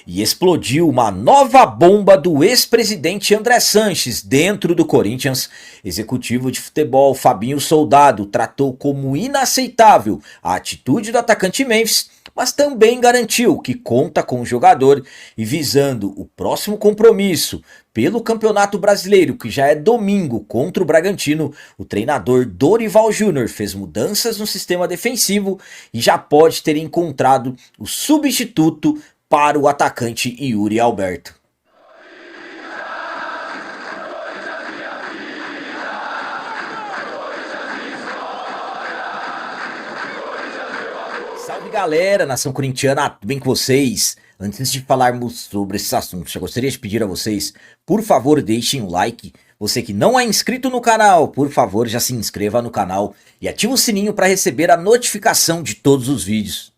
e explodiu uma nova bomba do ex-presidente André Sanches dentro do Corinthians. Executivo de futebol Fabinho Soldado tratou como inaceitável a atitude do atacante Memphis, mas também garantiu que conta com o jogador e visando o próximo compromisso pelo Campeonato Brasileiro, que já é domingo contra o Bragantino, o treinador Dorival Júnior fez mudanças no sistema defensivo e já pode ter encontrado o substituto para o atacante Yuri Alberto. Salve galera, nação corintiana, tudo bem com vocês? Antes de falarmos sobre esses assuntos, já gostaria de pedir a vocês, por favor, deixem um like. Você que não é inscrito no canal, por favor, já se inscreva no canal e ative o sininho para receber a notificação de todos os vídeos.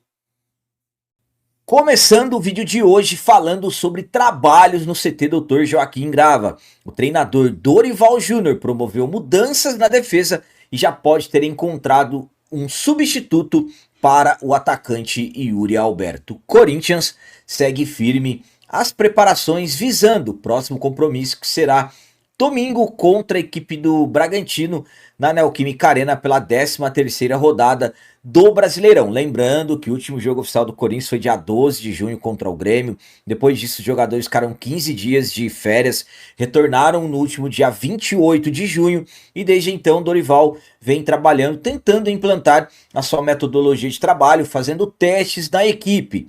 Começando o vídeo de hoje falando sobre trabalhos no CT Dr. Joaquim Grava. O treinador Dorival Júnior promoveu mudanças na defesa e já pode ter encontrado um substituto para o atacante Yuri Alberto. Corinthians segue firme as preparações visando o próximo compromisso, que será domingo contra a equipe do Bragantino na Neoquímica Arena pela 13ª rodada do Brasileirão. Lembrando que o último jogo oficial do Corinthians foi dia 12 de junho contra o Grêmio. Depois disso os jogadores ficaram 15 dias de férias, retornaram no último dia 28 de junho e desde então Dorival vem trabalhando, tentando implantar a sua metodologia de trabalho, fazendo testes na equipe.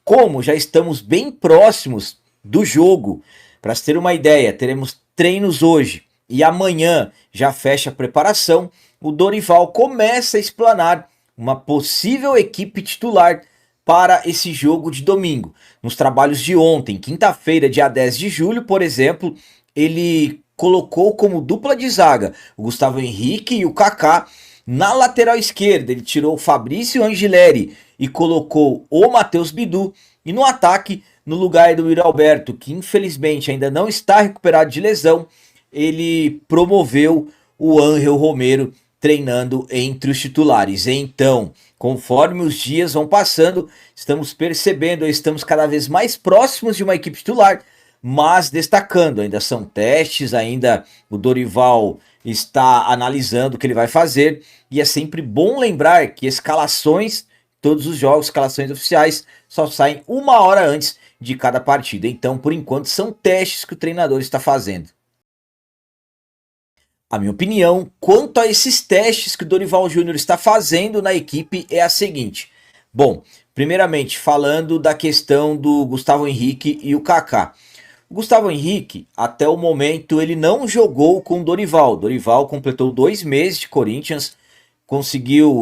Como já estamos bem próximos do jogo, para se ter uma ideia, teremos treinos hoje e amanhã já fecha a preparação, o Dorival começa a explanar uma possível equipe titular para esse jogo de domingo. Nos trabalhos de ontem, quinta-feira, dia 10 de julho, por exemplo, ele colocou como dupla de zaga o Gustavo Henrique e o Kaká. Na lateral esquerda, ele tirou o Fabrício Angileri e colocou o Matheus Bidu. E no ataque, no lugar do Yuri Alberto, que infelizmente ainda não está recuperado de lesão, ele promoveu o Ángel Romero treinando entre os titulares. Então, conforme os dias vão passando, estamos percebendo, estamos cada vez mais próximos de uma equipe titular, mas destacando, ainda são testes, ainda o Dorival está analisando o que ele vai fazer, e é sempre bom lembrar que escalações, todos os jogos, escalações oficiais, só saem uma hora antes de cada partida. Então, por enquanto, são testes que o treinador está fazendo. A minha opinião quanto a esses testes que o Dorival Júnior está fazendo na equipe é a seguinte. Bom, primeiramente, falando da questão do Gustavo Henrique e o Kaká. O Gustavo Henrique, até o momento, ele não jogou com o Dorival. Dorival completou 2 meses de Corinthians,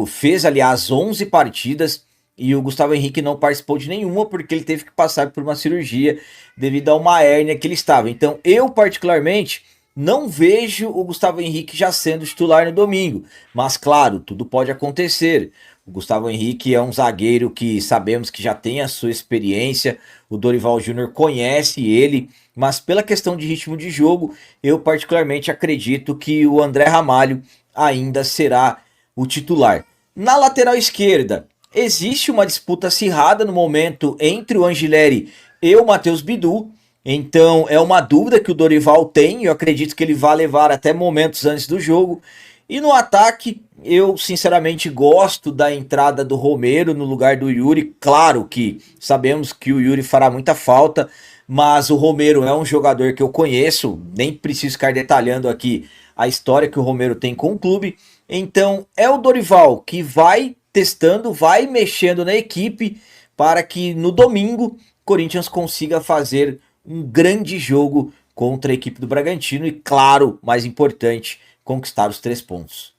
fez aliás 11 partidas, e o Gustavo Henrique não participou de nenhuma porque ele teve que passar por uma cirurgia devido a uma hérnia que ele estava. Então eu particularmente não vejo o Gustavo Henrique já sendo titular no domingo, mas claro, tudo pode acontecer. O Gustavo Henrique é um zagueiro que sabemos que já tem a sua experiência, o Dorival Júnior conhece ele, mas pela questão de ritmo de jogo, eu particularmente acredito que o André Ramalho ainda será o titular. Na lateral esquerda, existe uma disputa acirrada no momento entre o Angileri e o Matheus Bidu. Então é uma dúvida que o Dorival tem. Eu acredito que ele vai levar até momentos antes do jogo. E no ataque, eu sinceramente gosto da entrada do Romero no lugar do Yuri. Claro que sabemos que o Yuri fará muita falta, mas o Romero é um jogador que eu conheço. Nem preciso ficar detalhando aqui a história que o Romero tem com o clube. Então é o Dorival que vai testando, vai mexendo na equipe para que no domingo Corinthians consiga fazer um grande jogo contra a equipe do Bragantino e, claro, mais importante, conquistar os 3 pontos.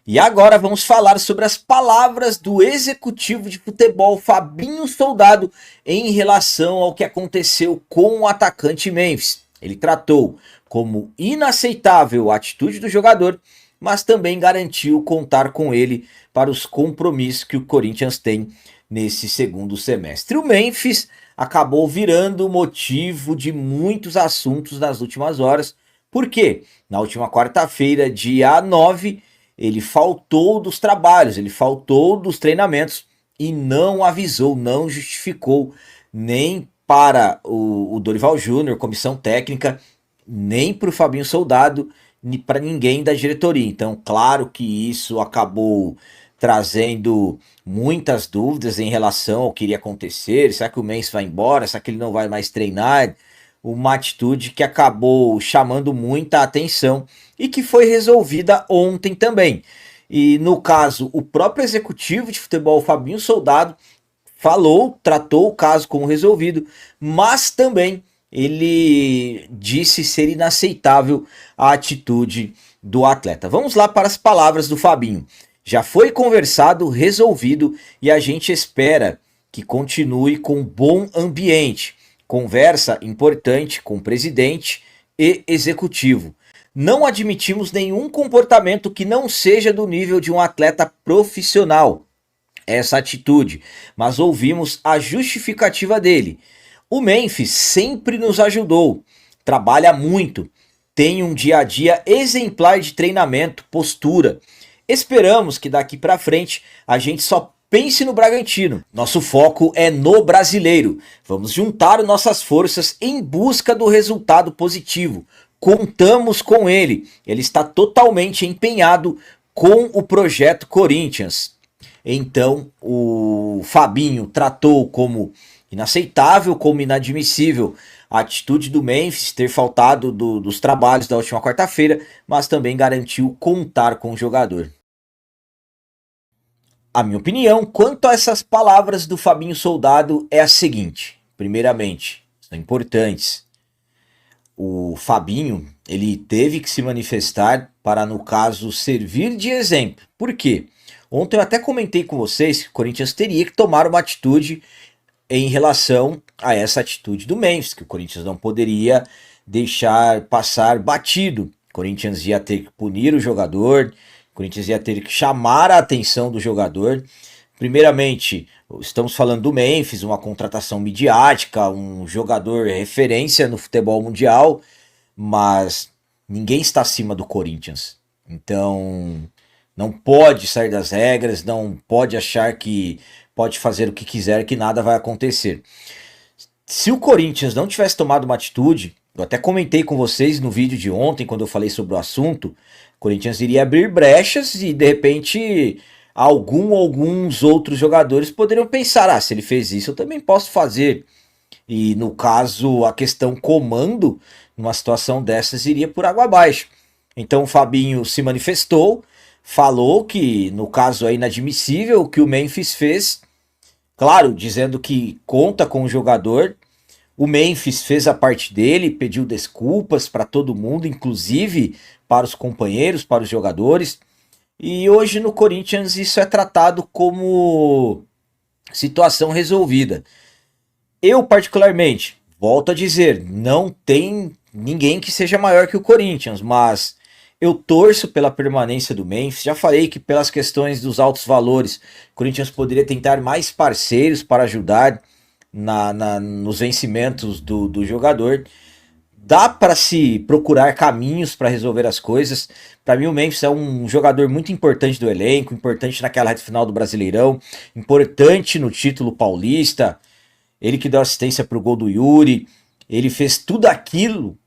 E agora vamos falar sobre as palavras do executivo de futebol Fabinho Soldado em relação ao que aconteceu com o atacante Memphis. Ele tratou como inaceitável a atitude do jogador, mas também garantiu contar com ele para os compromissos que o Corinthians tem nesse segundo semestre. O Memphis acabou virando motivo de muitos assuntos nas últimas horas, porque na última quarta-feira, dia 9, ele faltou dos trabalhos, ele faltou dos treinamentos e não avisou, não justificou nem para o Dorival Júnior, comissão técnica, nem para o Fabinho Soldado, nem para ninguém da diretoria. Então, claro que isso acabou trazendo muitas dúvidas em relação ao que iria acontecer. Será que o Mendes vai embora? Será que ele não vai mais treinar? Uma atitude que acabou chamando muita atenção e que foi resolvida ontem também. E no caso, o próprio executivo de futebol, Fabinho Soldado, falou, tratou o caso como resolvido, mas também ele disse ser inaceitável a atitude do atleta. Vamos lá para as palavras do Fabinho. Já foi conversado, resolvido e a gente espera que continue com bom ambiente. Conversa importante com o presidente e executivo. Não admitimos nenhum comportamento que não seja do nível de um atleta profissional. Essa atitude, mas ouvimos a justificativa dele. O Memphis sempre nos ajudou, trabalha muito, tem um dia a dia exemplar de treinamento, postura. Esperamos que daqui para frente a gente só pense no Bragantino. Nosso foco é no brasileiro. Vamos juntar nossas forças em busca do resultado positivo. Contamos com ele. Ele está totalmente empenhado com o projeto Corinthians. Então o Fabinho tratou como inaceitável, como inadmissível a atitude do Memphis ter faltado dos trabalhos da última quarta-feira, mas também garantiu contar com o jogador. A minha opinião quanto a essas palavras do Fabinho Soldado é a seguinte: primeiramente, são importantes. O Fabinho, ele teve que se manifestar para, no caso, servir de exemplo. Por quê? Ontem eu até comentei com vocês que o Corinthians teria que tomar uma atitude em relação a essa atitude do Memphis, que o Corinthians não poderia deixar passar batido. O Corinthians ia ter que punir o jogador, o Corinthians ia ter que chamar a atenção do jogador. Primeiramente, estamos falando do Memphis, uma contratação midiática, um jogador referência no futebol mundial, mas ninguém está acima do Corinthians. Então, não pode sair das regras, não pode achar que pode fazer o que quiser, que nada vai acontecer. Se o Corinthians não tivesse tomado uma atitude, eu até comentei com vocês no vídeo de ontem, quando eu falei sobre o assunto, o Corinthians iria abrir brechas e de repente alguns outros jogadores poderiam pensar, se ele fez isso, eu também posso fazer. E no caso, a questão comando, numa situação dessas, iria por água abaixo. Então o Fabinho se manifestou, falou que no caso é inadmissível o que o Memphis fez, claro, dizendo que conta com o jogador. O Memphis fez a parte dele, pediu desculpas para todo mundo, inclusive para os companheiros, para os jogadores. E hoje no Corinthians isso é tratado como situação resolvida. Eu particularmente, volto a dizer, não tem ninguém que seja maior que o Corinthians, mas eu torço pela permanência do Memphis. Já falei que pelas questões dos altos valores, o Corinthians poderia tentar mais parceiros para ajudar nos vencimentos do jogador. Dá para se procurar caminhos para resolver as coisas. Para mim o Memphis é um jogador muito importante do elenco, importante naquela reta final do Brasileirão, importante no título paulista. Ele que deu assistência para o gol do Yuri, ele fez tudo aquilo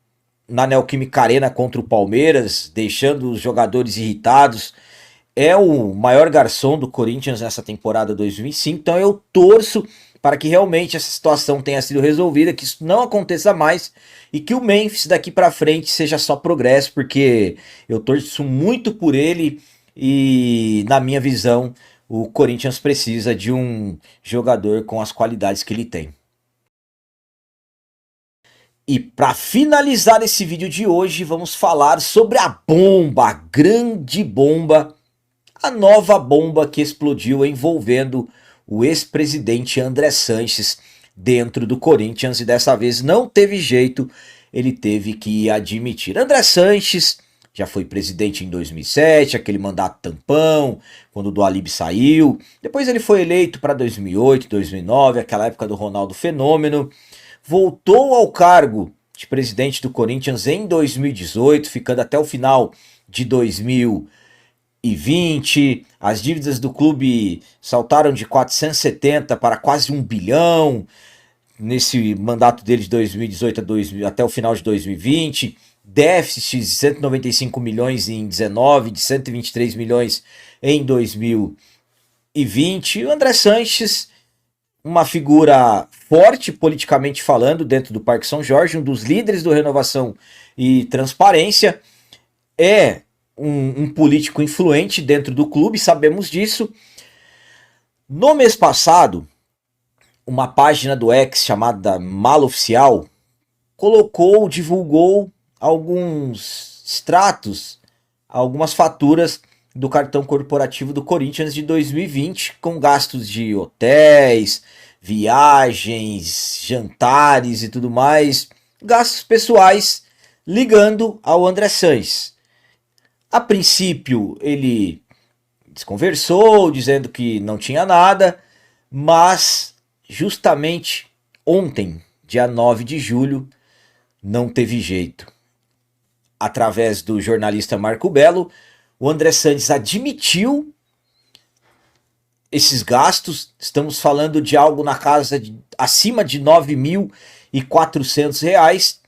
na Neoquímica Arena contra o Palmeiras, deixando os jogadores irritados. É o maior garçom do Corinthians nessa temporada 2025, então eu torço para que realmente essa situação tenha sido resolvida, que isso não aconteça mais e que o Memphis daqui para frente seja só progresso, porque eu torço muito por ele e, na minha visão, o Corinthians precisa de um jogador com as qualidades que ele tem. E para finalizar esse vídeo de hoje, vamos falar sobre a bomba, a grande bomba, a nova bomba que explodiu envolvendo o ex-presidente André Sanches dentro do Corinthians, e dessa vez não teve jeito, ele teve que admitir. André Sanches já foi presidente em 2007, aquele mandato tampão, quando o Dualib saiu. Depois ele foi eleito para 2008, 2009, aquela época do Ronaldo Fenômeno. Voltou ao cargo de presidente do Corinthians em 2018, ficando até o final de 2018. 2020, as dívidas do clube saltaram de 470 para quase 1 bilhão nesse mandato dele de 2018 até o final de 2020, déficit de 195 milhões em 19, de 123 milhões em 2020. O André Sanches, uma figura forte politicamente falando dentro do Parque São Jorge, um dos líderes do Renovação e Transparência, é um político influente dentro do clube, sabemos disso. No mês passado, uma página do X chamada Mala Oficial divulgou alguns extratos, algumas faturas do cartão corporativo do Corinthians de 2020, com gastos de hotéis, viagens, jantares e tudo mais, gastos pessoais, ligando ao André Sanches. A princípio ele desconversou, dizendo que não tinha nada, mas justamente ontem, dia 9 de julho, não teve jeito. Através do jornalista Marco Belo, o André Sanches admitiu esses gastos. Estamos falando de algo na casa de acima de R$ 9.400.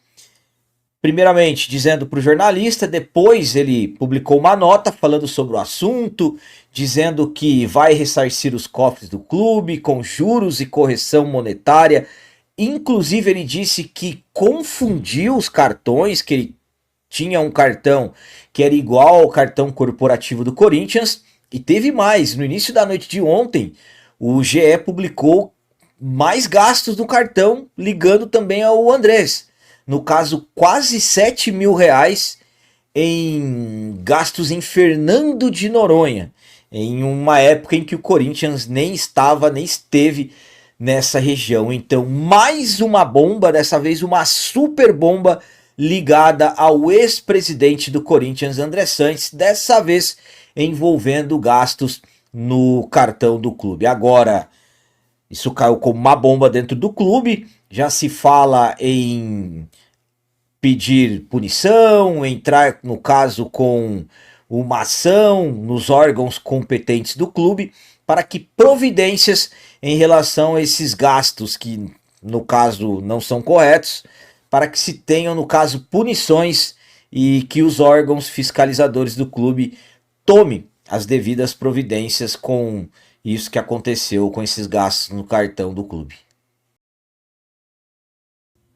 Primeiramente dizendo para o jornalista, depois ele publicou uma nota falando sobre o assunto, dizendo que vai ressarcir os cofres do clube com juros e correção monetária. Inclusive ele disse que confundiu os cartões, que ele tinha um cartão que era igual ao cartão corporativo do Corinthians. E teve mais, no início da noite de ontem, o GE publicou mais gastos do cartão, ligando também ao Andrés. No caso, quase R$ 7.000 em gastos em Fernando de Noronha, em uma época em que o Corinthians nem esteve nessa região. Então, mais uma bomba, dessa vez uma super bomba ligada ao ex-presidente do Corinthians, André Sanches, dessa vez envolvendo gastos no cartão do clube. Agora, isso caiu como uma bomba dentro do clube, já se fala em pedir punição, entrar, no caso, com uma ação nos órgãos competentes do clube, para que providências em relação a esses gastos, que no caso não são corretos, para que se tenham, no caso, punições e que os órgãos fiscalizadores do clube tomem as devidas providências com isso que aconteceu com esses gastos no cartão do clube.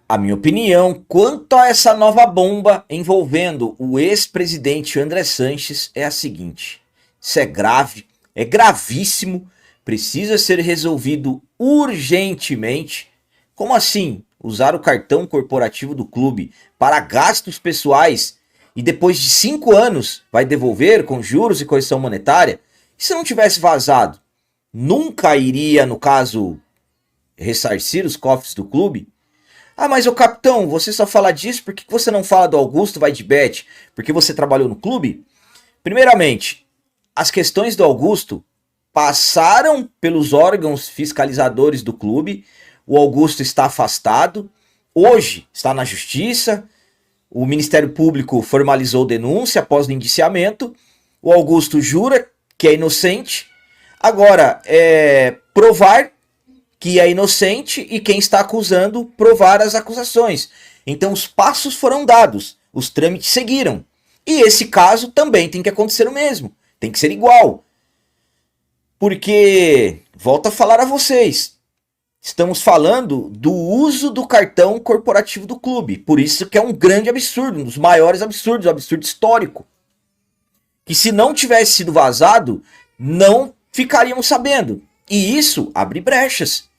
A minha opinião quanto a essa nova bomba envolvendo o ex-presidente André Sanches é a seguinte: isso é grave, é gravíssimo, precisa ser resolvido urgentemente. Como assim? Usar o cartão corporativo do clube para gastos pessoais e depois de 5 anos vai devolver com juros e correção monetária? E se não tivesse vazado, nunca iria, no caso, ressarcir os cofres do clube? Ah, mas o capitão, você só fala disso, por que você não fala do Augusto Weidbet? Porque você trabalhou no clube? Primeiramente, as questões do Augusto passaram pelos órgãos fiscalizadores do clube. O Augusto está afastado, hoje está na justiça, o Ministério Público formalizou denúncia após o indiciamento, o Augusto jura que é inocente. Agora, provar que é inocente e quem está acusando provar as acusações. Então os passos foram dados, os trâmites seguiram. E esse caso também tem que acontecer o mesmo, tem que ser igual. Porque, volto a falar a vocês, estamos falando do uso do cartão corporativo do clube. Por isso que é um grande absurdo, um dos maiores absurdos, um absurdo histórico. Que se não tivesse sido vazado, não ficaríamos sabendo. E isso abre brechas.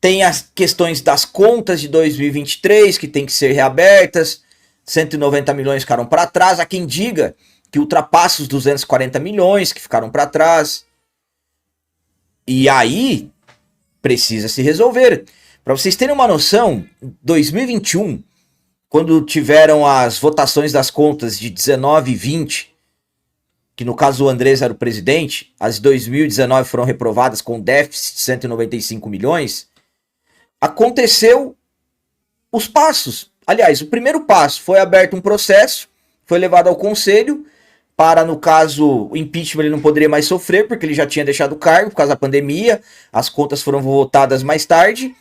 Tem as questões das contas de 2023 que tem que ser reabertas. 190 milhões ficaram para trás. Há quem diga que ultrapassa os 240 milhões que ficaram para trás. E aí precisa se resolver. Para vocês terem uma noção, 2021, quando tiveram as votações das contas de 19 e 20, que no caso o Andrés era o presidente, as de 2019 foram reprovadas com déficit de 195 milhões, aconteceu os passos. Aliás, o primeiro passo foi aberto um processo, foi levado ao conselho para, no caso, o impeachment ele não poderia mais sofrer, porque ele já tinha deixado o cargo por causa da pandemia, as contas foram votadas mais tarde,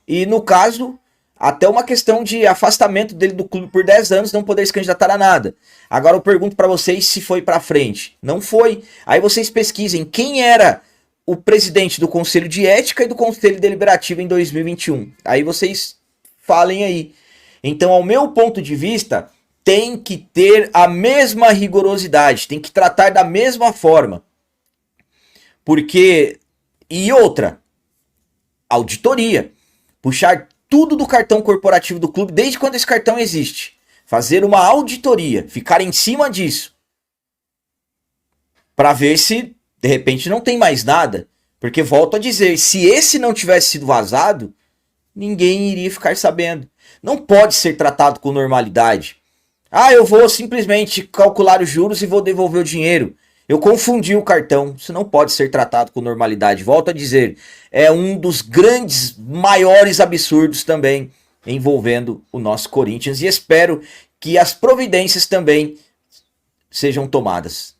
e no caso, até uma questão de afastamento dele do clube por 10 anos, não poder se candidatar a nada. Agora eu pergunto para vocês se foi para frente. Não foi. Aí vocês pesquisem quem era o presidente do Conselho de Ética e do Conselho Deliberativo em 2021. Aí vocês falem aí. Então, ao meu ponto de vista, tem que ter a mesma rigorosidade, tem que tratar da mesma forma. Porque, e outra, auditoria. Puxar tudo do cartão corporativo do clube, desde quando esse cartão existe. Fazer uma auditoria, ficar em cima disso. Para ver se, de repente, não tem mais nada. Porque, volto a dizer, se esse não tivesse sido vazado, ninguém iria ficar sabendo. Não pode ser tratado com normalidade. Ah, eu vou simplesmente calcular os juros e vou devolver o dinheiro. Eu confundi o cartão. Isso não pode ser tratado com normalidade. Volto a dizer, é um dos grandes, maiores absurdos também envolvendo o nosso Corinthians. E espero que as providências também sejam tomadas.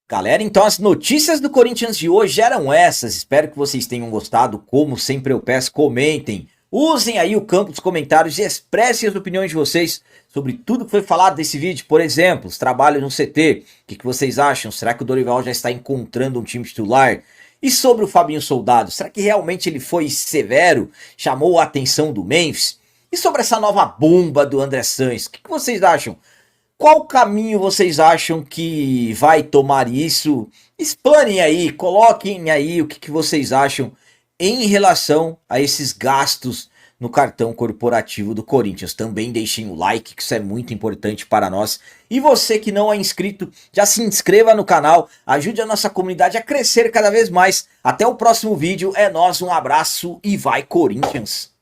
Galera, então as notícias do Corinthians de hoje eram essas. Espero que vocês tenham gostado. Como sempre eu peço, comentem. Usem aí o campo dos comentários e expressem as opiniões de vocês sobre tudo que foi falado nesse vídeo. Por exemplo, os trabalhos no CT. O que vocês acham? Será que o Dorival já está encontrando um time titular? E sobre o Fabinho Soldado, será que realmente ele foi severo? Chamou a atenção do Memphis? E sobre essa nova bomba do André Sanches? O que vocês acham? Qual caminho vocês acham que vai tomar isso? Explanem aí, coloquem aí o que vocês acham em relação a esses gastos no cartão corporativo do Corinthians. Também deixem o like, que isso é muito importante para nós. E você que não é inscrito, já se inscreva no canal, ajude a nossa comunidade a crescer cada vez mais. Até o próximo vídeo, é nóis, um abraço e vai Corinthians!